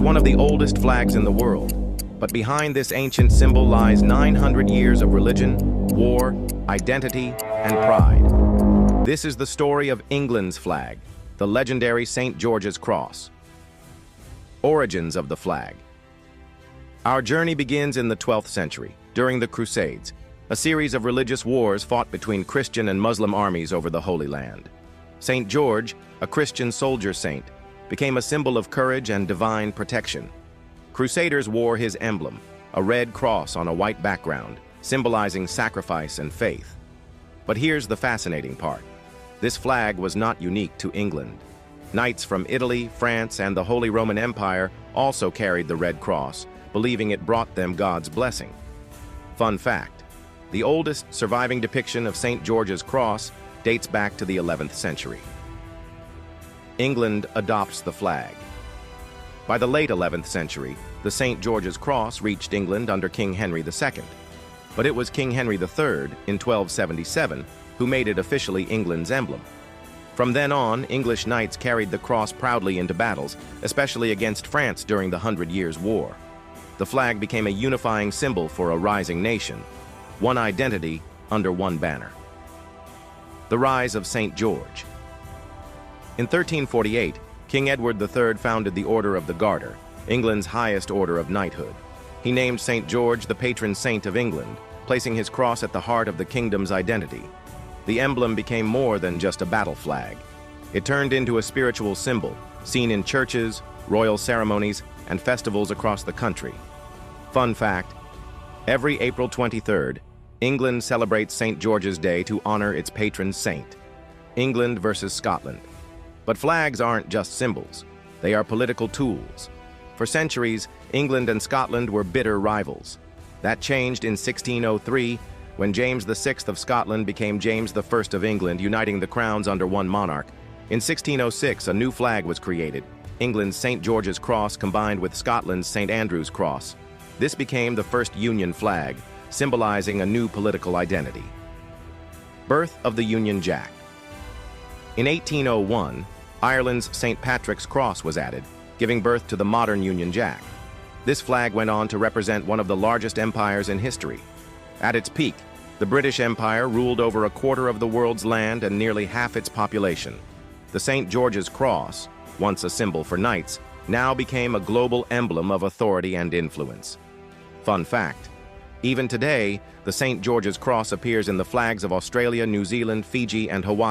It's one of the oldest flags in the world, but behind this ancient symbol lies 900 years of religion, war, identity, and pride. This is the story of England's flag, the legendary St. George's Cross. Origins of the flag. Our journey begins in the 12th century, during the Crusades, a series of religious wars fought between Christian and Muslim armies over the Holy Land. St. George, a Christian soldier saint, became a symbol of courage and divine protection. Crusaders wore his emblem, a red cross on a white background, symbolizing sacrifice and faith. But here's the fascinating part. This flag was not unique to England. Knights from Italy, France, and the Holy Roman Empire also carried the red cross, believing it brought them God's blessing. Fun fact: the oldest surviving depiction of St. George's Cross dates back to the 11th century. England adopts the flag. By the late 11th century, the St. George's Cross reached England under King Henry II. But it was King Henry III, in 1277, who made it officially England's emblem. From then on, English knights carried the cross proudly into battles, especially against France during the 100 Years' War. The flag became a unifying symbol for a rising nation, one identity under one banner. The rise of St. George. In 1348, King Edward III founded the Order of the Garter, England's highest order of knighthood. He named St. George the patron saint of England, placing his cross at the heart of the kingdom's identity. The emblem became more than just a battle flag. It turned into a spiritual symbol, seen in churches, royal ceremonies, and festivals across the country. Fun fact: every April 23rd, England celebrates St. George's Day to honor its patron saint. England versus Scotland. But flags aren't just symbols. They are political tools. For centuries, England and Scotland were bitter rivals. That changed in 1603, when James VI of Scotland became James I of England, uniting the crowns under one monarch. In 1606, a new flag was created, England's St. George's Cross combined with Scotland's St. Andrew's Cross. This became the first Union flag, symbolizing a new political identity. Birth of the Union Jack. In 1801, Ireland's St. Patrick's Cross was added, giving birth to the modern Union Jack. This flag went on to represent one of the largest empires in history. At its peak, the British Empire ruled over a quarter of the world's land and nearly half its population. The St. George's Cross, once a symbol for knights, now became a global emblem of authority and influence. Fun fact: even today, the St. George's Cross appears in the flags of Australia, New Zealand, Fiji, and Hawaii.